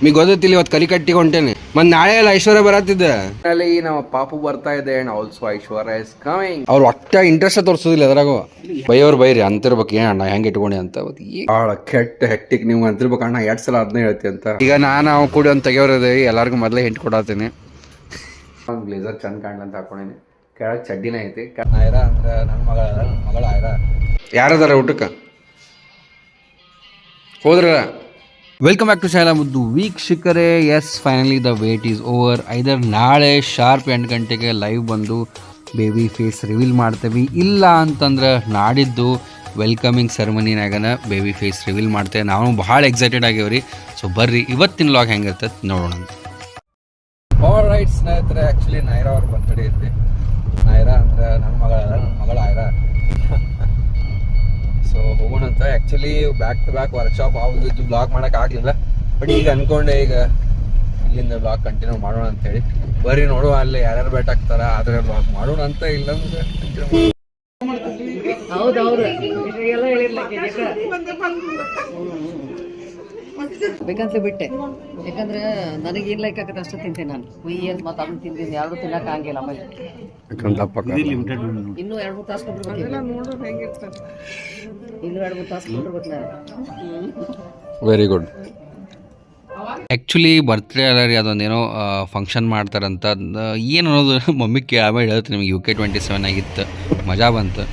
Me ಗೊತ್ತಿಲ್ಲ ಇವತ್ತು ಕಲಿ ಕಟ್ಟಿ ಹೊಂಟೇನೆ ಮತ್ತೆ ನಾಳೆ ಎಲ್ಲ ಐಶ್ವರ್ಯ ಬರತ್ತಿದ್ದೆ ಅಲ್ಲಿ ನಮ್ಮ ಪಾಪು ಬರ್ತಾ ಇದೆ and also Aishwarya is coming. ಅವ್ರು ಒಟ್ಟ ಇಂಟ್ರೆಸ್ಟ್ ತೋರಿಸೋದಿಲ್ಲ ಅದ್ರಾಗ ಬೈಯವ್ರು ಬೈರಿ ಅಂತಿರ್ಬೇಕು ಏನಣ್ಣ ಹೆಂಗೆ ಇಟ್ಕೊಂಡಿ ಅಂತ ಭಾಳ ಕೆಟ್ಟ ಹೆಕ್ಟಿಕ್ ನೀವು ಅಂತಿರ್ಬೇಕು ಅಣ್ಣ 2 ಸಲ ಅದನ್ನೇ ಹೇಳ್ತಿ ಅಂತ. ಈಗ ನಾವು ಕೂಡಿ ಒಂದು ತೆಗಿಯೋರದೆ ಎಲ್ಲರಿಗೂ ಮೊದಲೇ ಹಿಂಟ್ ಕೊಡತ್ತೀನಿ. ಒಂದು ಬ್ಲೇಸರ್ ಚಂದ ಕಾಣ್ಲಂತ ಹಾಕೊಂಡಿನಿ, ಕೆಳಗೆ ಚಡ್ಡಿನ ಐತಿ. ಆಯ್ರ ಅಂದ್ರೆ ನನ್ನ ಮಗಳ ಆಯ್ರ ಯಾರದಾರ ಊಟಕ್ಕೆ ಹೋದ್ರ. ವೆಲ್ಕಮ್ ಬ್ಯಾಕ್ ಟು ಶಾಲಾ ಮುದ್ದು ವೀಕ್ಷಕರೇ. Yes finally the wait is over. Either ನಾಳೆ ಶಾರ್ಪ್ 8 ಗಂಟೆಗೆ ಲೈವ್ ಬಂದು ಬೇಬಿ ಫೇಸ್ ರಿವೀಲ್ ಮಾಡ್ತೇವೆ, ಇಲ್ಲ ಅಂತಂದ್ರೆ ನಾಡಿದ್ದು ವೆಲ್ಕಮಿಂಗ್ ಸೆರೆಮನಿನಾಗನ ಬೇಬಿ ಫೇಸ್ ರಿವೀಲ್ ಮಾಡ್ತೇವೆ. ನಾವು ಭಾಳ ಎಕ್ಸೈಟೆಡ್ ಆಗ್ಯಾವ್ರಿ. ಸೊ ಬರ್ರಿ ಇವತ್ತಿನ ಲಾಗ್ ಹೆಂಗಿರ್ತದೆ ನೋಡೋಣ. ಆಲ್ ರೈಟ್ ಸ್ನೇಹಿತರೆ, ಆ್ಯಕ್ಚುಲಿ ನೈರಾ ಅವ್ರ ಬರ್ತಡೇ ಐತಿ. ನೈರಾ ಅಂದ್ರೆ ನನ್ನ ಮಗಳ ಆಯ್ರ. ಸೊ ಹೋಗೋಣಂತ. Actually back to back workshop ಆಗಿದ್ದು ಬ್ಲಾಗ್ ಮಾಡೋಕ್ಕಾಗಲಿಲ್ಲ, ಬಟ್ ಈಗ ಅಂದ್ಕೊಂಡೆ ಈಗ ಇಲ್ಲಿಂದ ಬ್ಲಾಗ್ ಕಂಟಿನ್ಯೂ ಮಾಡೋಣ ಅಂತೇಳಿ. ಬರ್ರಿ ನೋಡುವ ಅಲ್ಲಿ ಯಾರ್ಯಾರು ಭೇಟಿ ಆಗ್ತಾರ, ಆದರೆ ಬ್ಲಾಗ್ ಮಾಡೋಣ ಅಂತ. ಇಲ್ಲಂದ್ರೆ ಬೇಕಂತ ಬಿಟ್ಟೆ, ಯಾಕಂದ್ರೆ ನನಗೆ ಏನ್ ಲೈಕ್ ಆಗತ್ತೆ ಅಷ್ಟು ತಿಂತೇನೆ ನಾನು. ಹುಯ್ಯಿ ಅಂತ ಮತ್ತೆ ಅದನ್ನ ತಿಂತೀನಿ, ಯಾರು ತಿನ್ನಕ್ ಆಗಿಲ್ಲ. ಆಮೇಲೆ ಇನ್ನೂ 2-3 ತಾಸು ಕೊಟ್ಟಿರ್ಬೇಕು, ಇನ್ನೂ 2-3 ತಾಸು ಕೊಟ್ಟಿರ್ಬೇಕು. Very good. ಆ್ಯಕ್ಚುಲಿ ಬರ್ತ್ಡೇ ಅಲ್ಲ ರೀ, ಅದೊಂದೇನೋ ಫಂಕ್ಷನ್ ಮಾಡ್ತಾರಂತ. ಏನು ಅನ್ನೋದು ಮಮ್ಮಿ ಆಮೇಲೆ ಹೇಳ್ತೀನಿ ನಿಮಗೆ. UK27 ಆಗಿತ್ತು, ಮಜಾ ಬಂತು.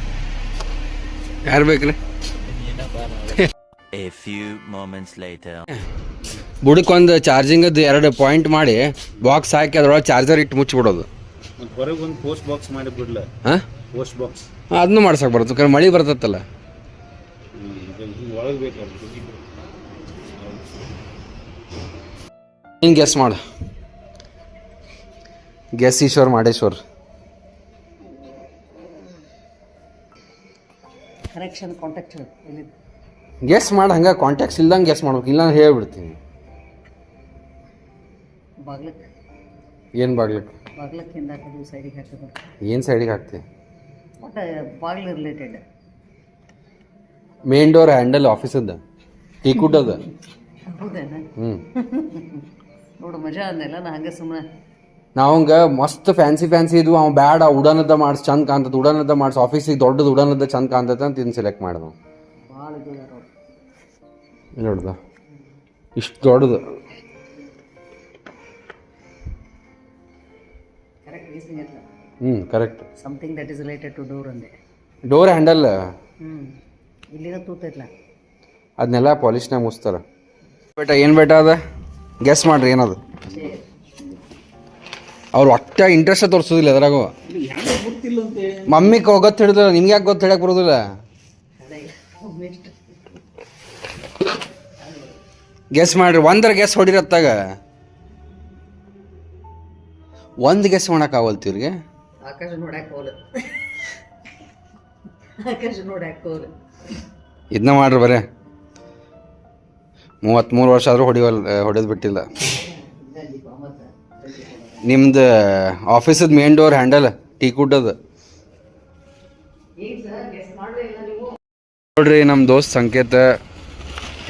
ಯಾರು ಬೇಕ್ರಿ? A few moments later. ಬುಡಕ್ಕೊಂದು ಚಾರ್ಜಿಂಗದ್ದು 2 point ಮಾಡಿ ಬಾಕ್ಸ್ ಹಾಕಿ ಅದ್ರೊಳಗೆ ಚಾರ್ಜರ್ ಇಟ್ಟು ಮುಚ್ಚಿಬಿಡೋದು. ಹೊರಗೆ ಒಂದು ಪೋಸ್ಟ್ ಬಾಕ್ಸ್ ಮಾಡಿ ಬಿಡ್ಲ. ಹಾಂ, ಪೋಸ್ಟ್ ಬಾಕ್ಸ್ ಅದನ್ನು ಮಾಡ್ಸಕ್ಕೆ ಬರ್ತದೆ, ಕರೆ ಮಳೆ ಬರ್ತತ್ತಲ್ಲ. ಒಳಗೆ ಬೇಕು. ಹಿಂಗೆ ಗೆಸ್ ಮಾಡು. ಗೆಸ್ ಈಶ್ವರ್ ಮಾಡೇಶ್ವರ್. ಕನೆಕ್ಷನ್ ಕಾಂಟ್ಯಾಕ್ಟ್ ಗೆಸ್ ಮಾಡಿ, ಹಂಗೆ ಕಾಂಟ್ಯಾಕ್ಟ್ಸ್ ಇಲ್ದಂಗೆ ಗೆಸ್ ಮಾಡ್ಬೇಕು, ಇಲ್ಲ ಹೇಳ್ಬಿಡ್ತೀನಿ. ಬಾಗ್ಲಕ್ಕೆ ಏನು ಬಾಗ್ಲಕ್ಕೆ? ಬಾಗ್ಲಕ್ಕೆ ಹಿಂದೆ ಹಾಕೋದು, ಸೈಡಿಗೆ ಹಾಕೋದು. ಏನು ಸೈಡಿಗೆ ಹಾಕ್ತೀವಿ? ಒಟ್ಟು ಬಾಗ್ಲು ರಿಲೇಟೆಡ್. ಮೇನ್ ಡೋರ್ ಹ್ಯಾಂಡಲ್ ಆಫೀಸದ್ದು ಟೀ ಕುಡ್ಡದ. ಹೌದೇನ? ಹ್ಞೂ ನೋಡು ಮಜಾ ಅಂದೆಲ್ಲ. ನಾ ಹಂಗೆ ಸುಮ್ಮನೆ ನಾವಂಗೆ ಮಸ್ತ್ ಫ್ಯಾನ್ಸಿ ಇದು ಅವ್ ಬ್ಯಾಡ, ಉಡಾನದ ಮಾಡ್ಸಿ ಚಂದ ಕಾಣ್ತದೆ, ಉಡಾನದ ಮಾಡ್ಸಿ ಆಫೀಸಿಗೆ ದೊಡ್ಡದು ಉಡಾನದ ಚಂದ ಕಾಣ್ತೈತೆ ಅಂತ ಇನ್ನು ಸೆಲೆಕ್ಟ್ ಮಾಡಿದ. ಭಾಳ ಇದು ನೋಡ್ದ ಇಷ್ಟು ದೊಡ್ಡದು. ಕರೆಕ್ಟ್ ರೀಸನ್ ಇಲ್ಲ. Correct. Something that is related to door ಅಂದೆ. ಡೋರ್ ಹ್ಯಾಂಡಲ್ ಇಲ್ಲಿನ ತೂತೈತ್ಲ, ಅದನ್ನೆಲ್ಲ ಪಾಲಿಶ್ನಾಗ ಮುಚ್ತಾರ. ಬೇಟ ಏನು ಬೇಟ ಅದ ಗೆಸ್ ಮಾಡ್ರಿ ಏನದು. ಅವ್ರು ಒಟ್ಟ ಇಂಟ್ರೆಸ್ಟ್ ತೋರಿಸೋದಿಲ್ಲ ಅದ್ರಾಗ. ಮಮ್ಮಿಗೆ ಗೊತ್ತು ಹಿಡಿದಿಲ್ಲ, ನಿಮ್ಗೆ ಯಾಕೆ ಗೊತ್ತು ಹಿಡಕ್ಕೆ ಬರೋದಿಲ್ಲ? ಗೆಸ್ ಮಾಡ್ರಿ, ಒಂದರ ಗೆಸ್ ಹೊಡಿರತ್ತಾಗ ಒಂದು ಗೆಸ್ ಮಾಡೋಕ್ಕಾಗಲ್ತಿ ಇವ್ರಿಗೆ. ಆಕಾಶ ನೋಡಕ್ಕೆ ಹೋಲ, ಆಕಾಶ ನೋಡಕ್ಕೆ ಹೋಲ. ಇದನ್ನ ಮಾಡ್ರಿ, ಬರೇ 33 ವರ್ಷ ಆದರೂ ಹೊಡೆಯೋದು ಬಿಟ್ಟಿಲ್ಲ. ನಿಮ್ದು ಆಫೀಸದ ಮೇನ್ ಡೋರ್ ಹ್ಯಾಂಡಲ್ ಟೀ ಕುಡ್ಡದು ನೋಡ್ರಿ. ನಮ್ಮ ದೋಸ್ತ್ ಸಂಕೇತ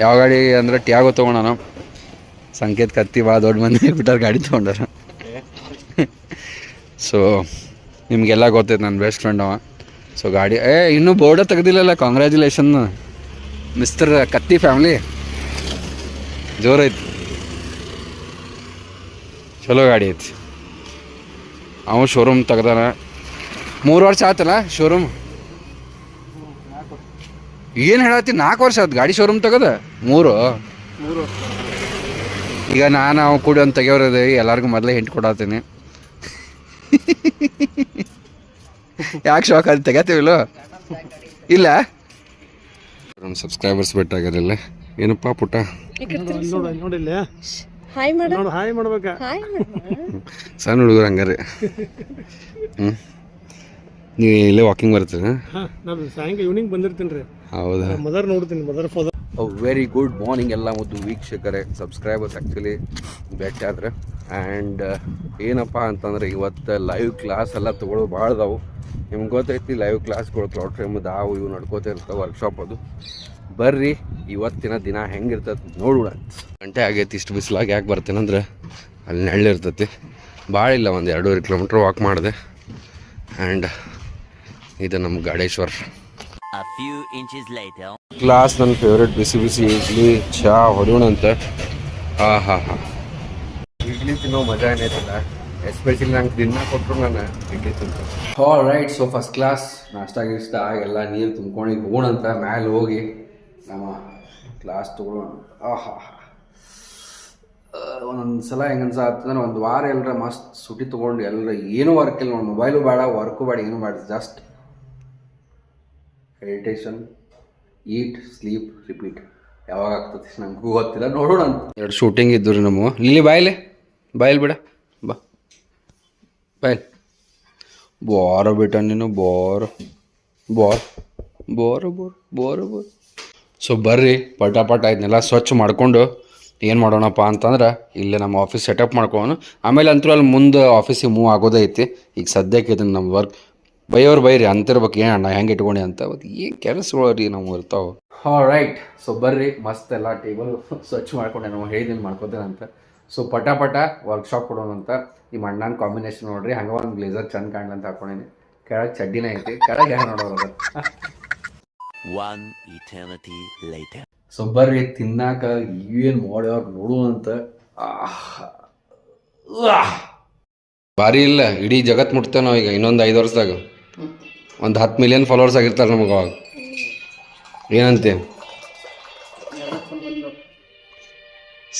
ಯಾವ ಗಾಡಿ ಅಂದ್ರೆ ಟ್ಯಾಗೋ ತೊಗೊಂಡಾನ. ಸಂಕೇತ ಕತ್ತಿ ಭಾಳ ದೊಡ್ಡ ಮಂದಿ ಬಿಟ್ಟಾರ ಗಾಡಿ ತೊಗೊಂಡಾರ. ಸೊ ನಿಮಗೆಲ್ಲ ಗೊತ್ತೈತೆ ನನ್ನ ಬೆಸ್ಟ್ ಫ್ರೆಂಡ್ ಅವ. ಸೊ ಗಾಡಿ ಇನ್ನೂ ಬೋರ್ಡ ತೆಗ್ದಿಲ್ಲಲ್ಲ. ಕಾಂಗ್ರ್ಯಾಚುಲೇಷನ್ ಮಿಸ್ಟರ್ ಕತ್ತಿ ಫ್ಯಾಮ್ಲಿ, ಜೋರೈತಿ. ಚಲೋ ಗಾಡಿ ಐತಿ. ಅವ ಶೋರೂಮ್ ತೆಗ್ದಾನ. 3 ವರ್ಷ ಆತಲ್ಲ ಶೋರೂಮ್. ಏನು ಹೇಳತ್ತಿ? 4 ವರ್ಷ ಆಯ್ತು ಗಾಡಿ ಶೋರೂಮ್ ತೆಗದ. 3 ಈಗ ನಾವು ಕೂಡಿ ಒಂದು ತೆಗಿಯೋರದೆ ಎಲ್ಲರಿಗೂ ಮೊದಲೇ ಹಿಂಟ್ ಕೊಡತ್ತೀನಿ. ಯಾಕೆ ಶಾಕ್ ಅದು ತೆಗತೀವಿಲ್ಲ? ಇಲ್ಲ ನಮ್ಮ ಸಬ್ಸ್ಕ್ರೈಬರ್ಸ್ ಬೆಟ್ಟಾಗ್ಯಾರಲ್ಲ. ಏನಪ್ಪ ಪುಟ್ಟ ನೋಡಿಲ್ಲ, ಹಾಯ್ ಮಾಡ, ಹಾಯ್ ಮಾಡ್ಬೇಕಾ? ಸಣ್ಣ ಹುಡುಗರು ಹಂಗಾರೆ. ನೀವು ಇಲ್ಲೇ ವಾಕಿಂಗ್ ಬರ್ತೀರ? ನಾನು ಸಾಯಂಕಾಲ ಈವ್ನಿಂಗ್ ಬಂದಿರ್ತೀನಿ ರೀ. ಹೌದಾ? ಮದರ್ ನೋಡ್ತೀನಿ, mother father. Very good morning ಎಲ್ಲ ಮುದ್ದು ವೀಕ್ಷಕರೇ, ಸಬ್ಸ್ಕ್ರೈಬರ್ಸ್ ಆ್ಯಕ್ಚುಲಿ ಭೇಟಿ ಆದ್ರೆ. ಆ್ಯಂಡ್ ಏನಪ್ಪ ಅಂತಂದ್ರೆ ಇವತ್ತು ಲೈವ್ ಕ್ಲಾಸ್ ಎಲ್ಲ ತೊಗೊಳ್ಳೋ ಭಾಳ ಅದಾವು. ನಿಮ್ಗೆ ಗೊತ್ತೈತಿ ಲೈವ್ ಕ್ಲಾಸ್ಗಳು ಕ್ಲೌಡ್ ಫ್ರೇಮ್ ಅವು ಇವು ನಡ್ಕೋತಾ ಇರ್ತಾವೆ. ವರ್ಕ್ಶಾಪ್ ಅದು ಬರ್ರಿ ಇವತ್ತಿನ ದಿನ ಹೆಂಗಿರ್ತೈತೆ ನೋಡೋಣ. ಗಂಟೆ ಆಗೈತಿ, ಇಷ್ಟು ಬಿಸಿಲಾಗಿ ಯಾಕೆ ಬರ್ತೀನಂದ್ರೆ ಅಲ್ಲಿ ನೆಳ್ಳಿರ್ತೈತಿ. ಭಾಳ ಇಲ್ಲ, ಒಂದು 2.5 ಕಿಲೋಮೀಟ್ರ್ ವಾಕ್ ಮಾಡಿದೆ. ಆ್ಯಂಡ್ ಇದು ನಮ್ಮ ಗಾಡೇಶ್ವರ್. A few inches later. Class ನನ್ನ ಫೇವ್ರೇಟ್ ಬಿಸಿ ಬಿಸಿ ಇಡ್ಲಿ ಚಹಾ ಹೊಡೋಣಂತ. ಇಡ್ಲಿ ತಿನ್ನೋ ಮಜಾ ಏನೈತಲ್ಲ, ಎಸ್ಪೆಷಲಿ ನಂಗೆ ದಿನ ಕೊಟ್ಟರು ನಾನು ಇಡ್ಲಿ ತಿಂತೀನಿ. ರೈಟ್, ಸೊ ಫಸ್ಟ್ ಕ್ಲಾಸ್ ನಾಷ್ಟ ಗಿಷ್ಟ ಎಲ್ಲ ನೀರು ತುಂಬ್ಕೊಂಡು ಹೋಗೋಣಂತ. ಮ್ಯಾಲೆ ಹೋಗಿ ನಮ್ಮ ಕ್ಲಾಸ್ ತೊಗೊಳ್ಳೋಣ. ಒಂದೊಂದು ಸಲ ಹೆಂಗೆ ಅನ್ಸಾಗ್ತಂದ್ರೆ ಒಂದು ವಾರ ಎಲ್ಲರ ಮಸ್ತ್ ಸುಟಿ ತೊಗೊಂಡು ಎಲ್ಲರ ಏನೂ ವರ್ಕ್ ಇಲ್ಲ ನೋಡಿ, ಮೊಬೈಲು ಬೇಡ, ವರ್ಕು ಬೇಡ, ಏನೂ ಬೇಡ, ಜಸ್ಟ್ ಮೆಡಿಟೇಷನ್, ಈಟ್, ಸ್ಲೀಪ್, ರಿಪೀಟ್. ಯಾವಾಗ ಆಗ್ತದೆ ನಂಗೂ ಗೊತ್ತಿಲ್ಲ, ನೋಡೋಣ ಅಂತ. 2 ಶೂಟಿಂಗ್ ಇದ್ದು ರೀ ನಮ್ಮ. ಇಲ್ಲಿ ಬಾಯ್ಲಿ ಬಿಡ, ಬಾ ಬಾಯ್ಲಿ. ಬೋರ ಬಿಟ್ಟ ನೀನು, ಬೋರ್. ಸೊ ಬರ್ರಿ ಪಟ ಇದನ್ನೆಲ್ಲ ಸ್ವಚ್ಛ ಮಾಡಿಕೊಂಡು ಏನು ಮಾಡೋಣಪ್ಪ ಅಂತಂದ್ರೆ ಇಲ್ಲೇ ನಮ್ಮ ಆಫೀಸ್ ಸೆಟಪ್ ಮಾಡ್ಕೊಳ್ಳೋಣ. ಆಮೇಲೆ ಅಂತೂ ಅಲ್ಲಿ ಮುಂದೆ ಆಫೀಸಿಗೆ ಮೂವ್ ಆಗೋದೈತಿ. ಈಗ ಸದ್ಯಕ್ಕೆ ಇದನ್ನು ನಮ್ಮ ವರ್ಕ್ ಬೈರಿ ಅಂತಿರ್ಬೇಕು, ಏನಣ್ಣ ಹೆಂಗೆ ಇಟ್ಕೊಂಡಿ ಅಂತ. ಅವತ್ತು ಏನು ಕೆಲಸಗಳು ರೀ ನಾವು ಇರ್ತಾವೆ. ರೈಟ್, ಸೊ ಬರ್ರಿ ಮಸ್ತ್ ಎಲ್ಲ ಟೇಬಲ್ ಸ್ವಚ್ಛ ಮಾಡ್ಕೊಂಡೆ, ನಾವು ಹೇಳಿದ್ದೀನಿ ಮಾಡ್ಕೋತೇನೆ ಅಂತ. ಸೊ ಪಟ ವರ್ಕ್ಶಾಪ್ ಕೊಡೋಣ ಅಂತ. ಈ ಅಣ್ಣನ ಕಾಂಬಿನೇಷನ್ ನೋಡ್ರಿ, ಹಂಗೆ ಒಂದು ಬ್ಲೇಸರ್ ಚಂದ ಕಾಣಲಿ ಅಂತ ಹಾಕೊಂಡೀನಿ. ಕೆಳಗೆ ಚಡ್ಡಿನ ಐತಿ, ಕೆಳಗೆ ಹೆಂಗೆ ನೋಡೋದು. One eternity later. ಸೊ ಬರ್ರಿ ತಿನ್ನಾಕ ಏನು ಮಾಡ್ಯಾವ ನೋಡುವ ಅಂತ. ಭಾರಿ ಇಲ್ಲ, ಇಡೀ ಜಗತ್ತು ಮುಟ್ತೇವೆ ನಾವು ಈಗ. ಇನ್ನೊಂದು 5 ವರ್ಷದಾಗ ಒಂದು 10 ಮಿಲಿಯನ್ ಫಾಲೋವರ್ಸ್ ಆಗಿರ್ತಾರೆ ನಮಗೆ ಅವಾಗ. ಏನಂತೆ?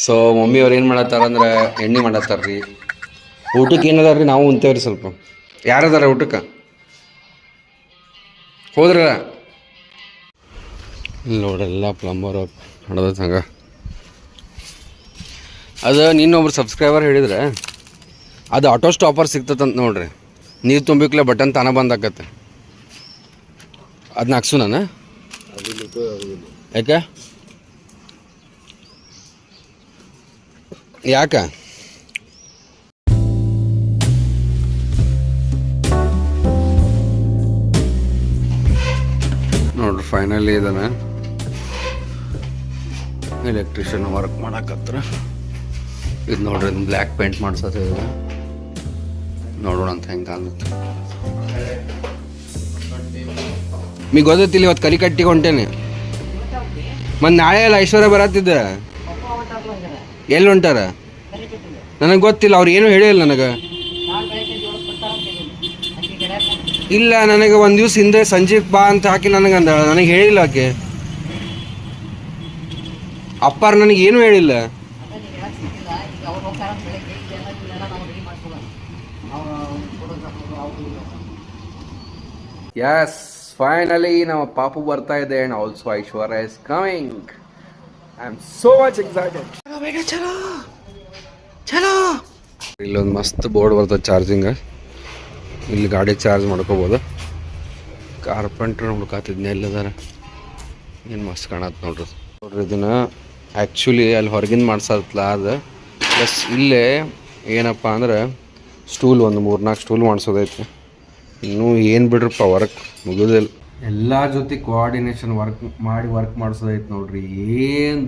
ಸೊ ಮಮ್ಮಿಯವ್ರು ಏನು ಮಾಡತ್ತಾರಂದ್ರೆ ಎಣ್ಣೆ ಮಾಡತ್ತಾರ್ರಿ. ಊಟಕ್ಕೆ ಏನದಾರ ರೀ, ನಾವು ಉಂತೇವ್ರಿ ಸ್ವಲ್ಪ. ಯಾರದಾರ ಊಟಕ್ಕೆ ಹೋದ್ರ? ಇಲ್ಲಿ ನೋಡೆಲ್ಲ ಪ್ಲಂಬರ್ ನಡೆದ ಹಂಗೆ. ಅದು ನಿನ್ನೊಬ್ರು ಸಬ್ಸ್ಕ್ರೈಬರ್ ಹೇಳಿದ್ರೆ ಅದು ಆಟೋ ಸ್ಟಾಪರ್ ಸಿಗ್ತದಂತ ನೋಡ್ರಿ. ನೀರು ತುಂಬಿಕ್ಲೆ ಬಟನ್ ತಾನ ಬಂದಾಕತ್ತೆ. ಅದನ್ನ ಹಾಕ್ಸು ನಾನು. ಯಾಕೆ ನೋಡ್ರಿ ಫೈನಲಿ ಇದನ್ನ ಎಲೆಕ್ಟ್ರಿಷಿಯನ್ ವರ್ಕ್ ಮಾಡಕತ್ರ. ಇದು ನೋಡ್ರಿ ಇದನ್ನ ಬ್ಲ್ಯಾಕ್ ಪೇಂಟ್ ಮಾಡ್ಸತ್ತೆ. ನೋಡೋಣ ಅಂತ ಹೆಂಗೆ ಕಾಣುತ್ತೆ. ಮೀ ಗೊತ್ತಿಲ್ಲ, ಇವತ್ತು ಕರಿ ಕಟ್ಟಿಗೆ ಹೊಂಟೇನೆ. ಮತ್ತು ನಾಳೆ ಎಲ್ಲ ಐಶ್ವರ್ಯ ಬರತ್ತಿದ್ದೆ. ಎಲ್ಲಿ ಹೊಂಟಾರ ನನಗೆ ಗೊತ್ತಿಲ್ಲ, ಅವ್ರು ಏನೂ ಹೇಳಿಲ್ಲ ನನಗೆ. ಇಲ್ಲ, ನನಗೆ ಒಂದು ದಿವ್ಸ ಹಿಂದೆ ಸಂಜೀವ್ ಬಾ ಅಂತ ಹಾಕಿ ನನಗೆ ಅಂದ, ನನಗೆ ಹೇಳಿಲ್ಲ ಆಕೆ. ಅಪ್ಪಾರು ನನಗೇನು ಹೇಳಿಲ್ಲ. ಯಸ್, ಫೈನಲಿ ನಮ್ಮ ಪಾಪು ಬರ್ತಾ ಇದೆ. And also Aishwarya is coming. I am so much excited. ಚಲೋ ಇಲ್ಲೊಂದು ಮಸ್ತ್ ಬೋರ್ಡ್ ಬರ್ತದೆ ಚಾರ್ಜಿಂಗ್. ಇಲ್ಲಿ ಗಾಡಿ ಚಾರ್ಜ್ ಮಾಡ್ಕೋಬೋದು. ಕಾರ್ಪೆಂಟ್ರ್ ಹುಡ್ಕಾತಿದ್ನ ಎಲ್ಲದಾರ. ಏನು ಮಸ್ತ್ ಕಾಣತ್ತೆ ನೋಡ್ರಿ. ಇದನ್ನು ಆ್ಯಕ್ಚುಲಿ ಅಲ್ಲಿ ಹೊರಗಿಂದ ಮಾಡ್ಸತ್ತಲ್ಲ ಅದು. ಪ್ಲಸ್ ಇಲ್ಲೇ ಏನಪ್ಪ ಅಂದ್ರೆ ಸ್ಟೂಲ್ ಒಂದು 3-4 ಸ್ಟೂಲ್ ಮಾಡಿಸೋದೈತಿ. ಇನ್ನೂ ಏನು ಬಿಡ್ರಪ್ಪ ವರ್ಕ್ ಮುಗಿದಿಲ್ಲ. ಎಲ್ಲ ಜೊತೆ ಕೋಆರ್ಡಿನೇಷನ್ ವರ್ಕ್ ಮಾಡಿಸೋದೈತಿ ನೋಡ್ರಿ. ಏನು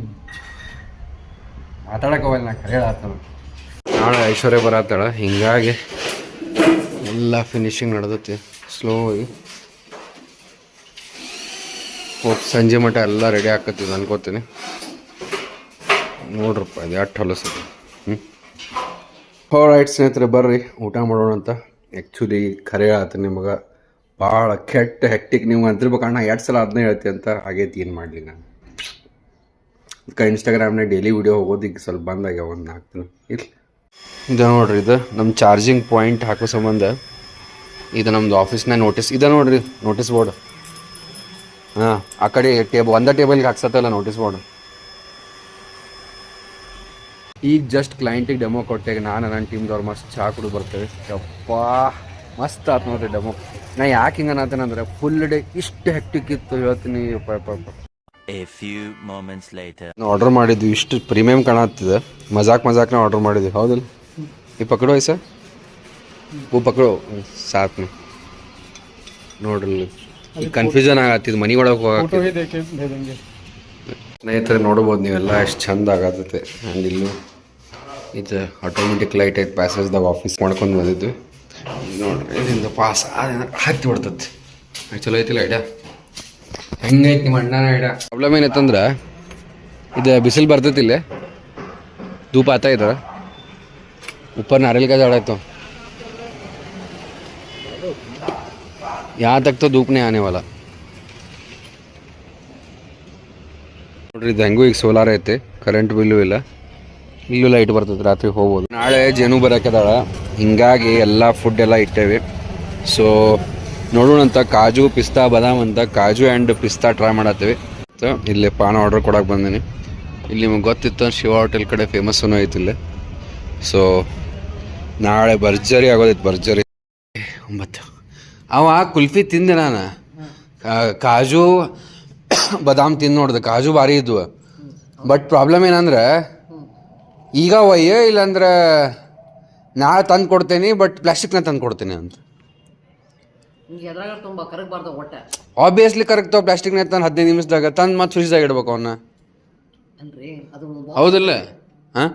ಮಾತಾಡೋಕ್ಕೋಗಲ್ಲ, ನಾ ಕರೆ ಹೇಳತ್ತಾನ. ನಾಳೆ ಐಶ್ವರ್ಯ ಬರತ್ತಾಳ, ಹಿಂಗಾಗಿ ಎಲ್ಲ ಫಿನಿಶಿಂಗ್ ನಡೆದೈತಿ ಸ್ಲೋಗಿ. ಹೋಗಿ ಸಂಜೆ ಮಟ್ಟ ಎಲ್ಲ ರೆಡಿ ಆಕತ್ತಿದ್ದು ಅನ್ಕೋತೀನಿ. ನೋಡ್ರಪ್ಪ ಅದು ಎಷ್ಟು ಹೊಲಸದು. ರೈಟ್ ಸ್ನೇಹಿತರೆ, ಬರ್ರಿ ಊಟ ಮಾಡೋಣ ಅಂತ. ಆ್ಯಕ್ಚುಲಿ ಖರೆ ಹೇಳ್ತೀನಿ ನಿಮಗೆ, ಭಾಳ ಕೆಟ್ಟ ಹೆಕ್ಟಿಕ್. ನೀವು ಅಂತಿರ್ಬೇಕು ಅಣ್ಣ 2 ಸಲ ಅದನ್ನೇ ಹೇಳ್ತಿ ಅಂತ ಆಗೈತಿ. ಏನು ಮಾಡಲಿ ನಾನು ಅದಕ್ಕೆ ಇನ್ಸ್ಟಾಗ್ರಾಮ್ನಾಗ ಡೈಲಿ ವೀಡಿಯೋ ಹೋಗೋದು ಈಗ ಸ್ವಲ್ಪ ಬಂದಾಗ್ಯಾವ, ಒಂದು 4 ದಿನ ಇರಲಿ. ಇದು ನೋಡ್ರಿ, ಇದು ನಮ್ಮ ಚಾರ್ಜಿಂಗ್ ಪಾಯಿಂಟ್ ಹಾಕೋ ಸಂಬಂಧ. ಇದು ನಮ್ಮದು ಆಫೀಸ್ನಾಗ ನೋಟಿಸ್ ಇದೆ ನೋಡ್ರಿ, ನೋಟಿಸ್ ಬೋರ್ಡ್. ಹಾಂ, ಆ ಕಡೆ ಒಂದೇ ಟೇಬಲ್ಗೆ ಹಾಕ್ಸತ್ತಲ್ಲ ನೋಟಿಸ್ ಬೋರ್ಡ್. ಈಗ ಜಸ್ಟ್ ಕ್ಲೈಂಟಿಗೆ ಡೆಮೋ ಕೊಟ್ಟೆಗೆ ನಾನು ನನ್ನ ಟೀಮ್ದವ್ರು ಮಸ್ತ್ ಚಹಾ ಕುಡಿದು ಬರ್ತೇವೆ. ಯಪ್ಪ ಮಸ್ತ್ ಆಯ್ತು ನೋಡ್ರಿ ಡೆಮೋ. ನಾ ಯಾಕೆ ಹಿಂಗೆ ಅನ್ನತ್ತೇನಂದ್ರೆ ಫುಲ್ ಡೇ ಇಷ್ಟು ಹೆಕ್ಟಿಕ್ ಇತ್ತು ಹೇಳ್ತೀನಿ. A few moments later. ನಾವು ಆರ್ಡರ್ ಮಾಡಿದ್ವಿ, ಇಷ್ಟು ಪ್ರೀಮಿಯಮ್ ಕಾಣತ್ತಿದೆ. ಮಜಾಕ್ನ ಆರ್ಡರ್ ಮಾಡಿದ್ವಿ, ಹೌದಿಲ್ಲ? ಈ ಪಕಡೋ ಐಸ ಪಕಡೋ ಸಾತ್ ನೋಡ್ರಿ. ಈಗ ಕನ್ಫ್ಯೂಷನ್ ಆಗತ್ತಿದ್ದು ಮನೆ ಒಳಗೆ ಹೋಗಕ್ಕೆ. ಸ್ನೇಹಿತರೆ ನೋಡ್ಬೋದು ನೀವೆಲ್ಲ ಎಷ್ಟು ಚಂದ ಆಗತ್ತೈತೆ. ಆ್ಯಂಡ್ ಇಲ್ಲೂ ಇದು ಆಟೋಮೆಟಿಕ್ ಲೈಟ್ ಐತೆ ಪ್ಯಾಸೇಜ್ದಾಗ ಆಫೀಸ್ ಮಾಡ್ಕೊಂಡು ಬಂದಿದ್ವಿ. ನೋಡ್ರಿ ಇಲ್ಲಿಂದ ಪಾಸ್ ಹತ್ತಿ ಬಿಡ್ತೈತಿ. ಚಲೋ ಐತಿಲ್ಲ ಐಡಿಯಾ. ಹೆಂಗೈತಿ ನಿಮ್ಮ ಅಣ್ಣನ ಐಡಿಯಾ. ಪ್ರಾಬ್ಲಮ್ ಏನೈತಂದ್ರೆ ಇದು ಬಿಸಿಲು ಬರ್ತೈತಿಲ್ಲ, धूप आता है इधर, ऊपर नारियल का झाड़ है तो यहाँ तक तो धूप नहीं आने वाला. ನೋಡ್ರಿ ಇದು ಹೆಂಗೂ ಈಗ ಸೋಲಾರ್ ಐತೆ, ಕರೆಂಟ್ ಬಿಲ್ಲು ಇಲ್ಲ, ಇಲ್ಲೂ ಲೈಟ್ ಬರ್ತದೆ, ರಾತ್ರಿ ಹೋಗ್ಬೋದು. ನಾಳೆ ಜೇನು ಬರೋಕೆದಾಳ, ಹಿಂಗಾಗಿ ಎಲ್ಲ ಫುಡ್ ಎಲ್ಲ ಇಟ್ಟೇವಿ. ಸೊ ನೋಡೋಣ ಅಂತ ಕಾಜು ಪಿಸ್ತಾ ಬಾದಾಮ್ ಅಂತ ಕಾಜು ಆ್ಯಂಡ್ ಪಿಸ್ತಾ ಟ್ರೈ ಮಾಡತ್ತೀವಿ. ಸೊ ಇಲ್ಲಿ ಪಾನ ಆರ್ಡರ್ ಕೊಡೋಕೆ ಬಂದೀನಿ. ಇಲ್ಲಿ ನಿಮಗೆ ಗೊತ್ತಿತ್ತು ಶಿವ ಹೋಟೆಲ್ ಕಡೆ ಫೇಮಸ್ಸೂ ಐತಿ ಇಲ್ಲಿ. ಸೊ ನಾಳೆ ಭರ್ಜರಿ ಆಗೋದೈತೆ, ಭರ್ಜರಿ. 9 ಅವ ಕುಲ್ಫಿ ತಿಂದೆ ನಾನು, ಕಾಜು ಬಾದಾಮ್ ತಿಂದು ನೋಡಿದೆ, ಕಾಜು ಭಾರಿ ಇದ್ವು. ಬಟ್ ಪ್ರಾಬ್ಲಮ್ ಏನಂದ್ರೆ ಈಗ ಒಯ್ಯೋ ಇಲ್ಲಾಂದ್ರೆ ನಾಳೆ ತಂದು ಕೊಡ್ತೇನೆ, ಬಟ್ ಪ್ಲಾಸ್ಟಿಕ್ನ ತಂದು ಕೊಡ್ತೀನಿ ಅಂತ. ಆಬ್ವಿಯಸ್ಲಿ ಕರಗ್ತಾವ, ಪ್ಲಾಸ್ಟಿಕ್ನ ತಂದು 15 ನಿಮಿಷದಾಗ ತಂದು ಮತ್ತೆ ಫ್ರಿಜ್ದಾಗ ಇಡ್ಬೇಕು ಅವನ್ನ, ಹೌದಿಲ್ಲ? ಹಾಂ,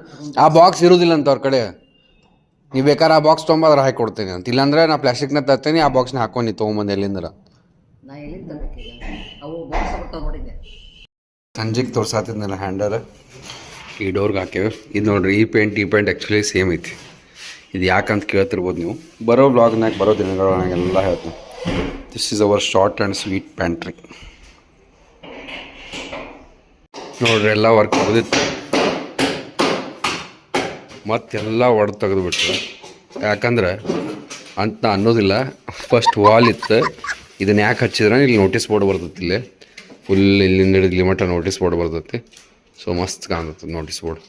ಆ ಬಾಕ್ಸ್ ಇರೋದಿಲ್ಲ ಅಂತ ಅವ್ರ ಕಡೆ. ನೀವು ಬೇಕಾದ್ರೆ ಆ ಬಾಕ್ಸ್ ತೊಗೊಂಬ ಅದ್ರ ಹಾಕಿ ಕೊಡ್ತೀನಿ ಅಂತ, ಇಲ್ಲಾಂದ್ರೆ ನಾ ಪ್ಲಾಸ್ಟಿಕ್ನ ತರ್ತೀನಿ, ಆ ಬಾಕ್ಸ್ನ ಹಾಕೊಂಡು ತೊಗೊಂಬಂದು ಎಲ್ಲಿಂದ್ರ. ಸಂಜೆಗೆ ತೋರ್ಸಾತಿದ್ನಲ್ಲ ಹ್ಯಾಂಡಲ್, ಈ ಡೋರ್ಗೆ ಹಾಕ್ಯವೆ. ಇದು ನೋಡ್ರಿ, ಈ ಪೇಂಟ್ ಆ್ಯಕ್ಚುಲಿ ಸೇಮ್ ಐತಿ. ಇದು ಯಾಕಂತ ಕೇಳ್ತಿರ್ಬೋದು ನೀವು. ಬರೋ ಬ್ಲಾಗ್ನಾಗ, ಬರೋ ದಿನಗಳಾಗೆಲ್ಲ ಹೇಳ್ತೀನಿ. This is our short and sweet pantry. ನೋಡ್ರಿ ಎಲ್ಲ ವರ್ಕ್ ಮುಗಿದಿತ್ತು, ಮತ್ತೆಲ್ಲ ಒಡೆದು ತೆಗೆದುಬಿಟ್ರು. ಯಾಕಂದ್ರೆ ಅಂತ ಅನ್ನೋದಿಲ್ಲ, ಫಸ್ಟ್ ವಾಲ್ ಇತ್ತು. ಇದನ್ನು ಯಾಕೆ ಹಚ್ಚಿದ್ರೆ ಇಲ್ಲಿ ನೋಟಿಸ್ ಬೋರ್ಡ್ ಬರ್ತೈತಿ, ಇಲ್ಲಿ ಫುಲ್ ಇಲ್ಲಿಂದ ಹಿಡಿದು ಇಲ್ಲಿ ಮಟ್ಟ ನೋಟಿಸ್ ಬೋರ್ಡ್ ಬರ್ತೈತಿ. ಸೊ ಮಸ್ತ್ ಕಾಣ್ತದೆ ನೋಟಿಸ್ ಬೋರ್ಡ್,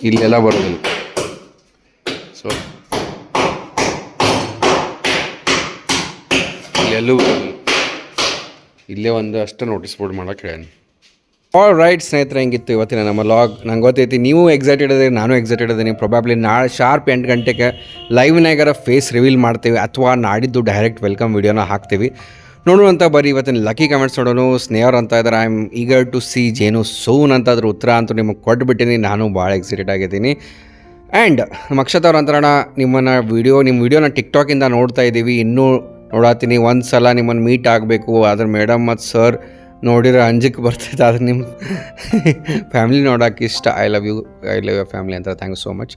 ಇಲ್ಲೆಲ್ಲ ಬರೋದಿಲ್ಲ. ಸೊ ಇಲ್ಲೆಲ್ಲೂ ಇಲ್ಲೇ ಒಂದು ಅಷ್ಟು ನೋಟಿಸ್ ಬೋರ್ಡ್ ಮಾಡೋಕೆ ಹೇಳೀನಿ. ಆಲ್ ರೈಟ್ ಸ್ನೇಹಿತರೆ, ಹೆಂಗಿತ್ತು ಇವತ್ತಿನ ನಮ್ಮ ಲಾಗ್. ನಂಗೆ ಗೊತ್ತೈತಿ ನೀವು ಎಕ್ಸೈಟೆಡ್ ಇದ್ದೀರಿ, ನಾನು ಎಕ್ಸೈಟೆಡ್ ಇದ್ದೀನಿ. ಪ್ರೊಬ್ಯಾಬ್ಲಿ ನಾಳೆ ಶಾರ್ಪ್ 8 ಗಂಟೆಗೆ ಲೈವ್ನಾಗಾರ ಫೇಸ್ ರಿವೀಲ್ ಮಾಡ್ತೀವಿ, ಅಥವಾ ನಾಡಿದ್ದು ಡೈರೆಕ್ಟ್ ವೆಲ್ಕಮ್ ವೀಡಿಯೋನ ಹಾಕ್ತೀವಿ. ನೋಡುವಂಥ ಬರೀ ಇವತ್ತಿನ ಲಕ್ಕಿ ಕಮೆಂಟ್ಸ್ ನೋಡೋಣ. ಸ್ನೇಹರ್ ಅಂತ ಇದ್ದಾರೆ, I am eager to see ಜೇನು ಸೋನ್ ಅಂತ ಅದ್ರ ಉತ್ತರ ಅಂತೂ ನಿಮಗೆ ಕೊಟ್ಬಿಟ್ಟಿನಿ. ನಾನು ಭಾಳ ಎಕ್ಸೈಟೆಡ್ ಆಗಿದ್ದೀನಿ. ಆ್ಯಂಡ್ ನಮ್ಮ ಅಕ್ಷತಾ ಅವ್ರ ಅಂತರಣ, ನಿಮ್ಮ ವಿಡಿಯೋನ ಟಿಕ್ಟಾಕಿಂದ ನೋಡ್ತಾ ಇದ್ದೀವಿ, ಇನ್ನೂ ನೋಡತ್ತೀನಿ. ಒಂದು ಸಲ ನಿಮ್ಮನ್ನು ಮೀಟ್ ಆಗಬೇಕು, ಆದ್ರೆ ಮೇಡಮ್ ಮತ್ತು ಸರ್ ನೋಡಿದ್ರೆ ಅಂಜಿಕೆ ಬರ್ತೈತೆ, ಆದ್ರೆ ನಿಮ್ಮ ಫ್ಯಾಮಿಲಿ ನೋಡೋಕೆ ಇಷ್ಟ. ಐ ಲವ್ ಯು ಫ್ಯಾಮಿಲಿ ಅಂತ. Thank you so much.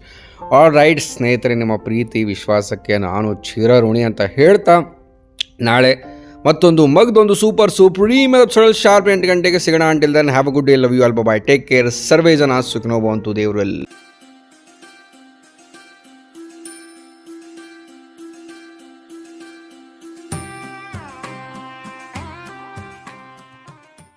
All right ಸ್ನೇಹಿತರೆ, ನಿಮ್ಮ ಪ್ರೀತಿ ವಿಶ್ವಾಸಕ್ಕೆ ನಾನು ಚಿರಋಣಿ ಅಂತ ಹೇಳ್ತಾ, ನಾಳೆ ಮಗದೊಂದು ಸೂಪರ್ ಎಪಿಸೋಡ್ ಶಾರ್ಪ್ 8 ಗಂಟೆಗೆ ಸಿಗೋಣ. Until then have a good day, love you all, bye, take care. ಸರ್ವೇ ಜನ ಸುಖಿನೋ ಭವಂತು. ದೇವರಲ್ಲಿ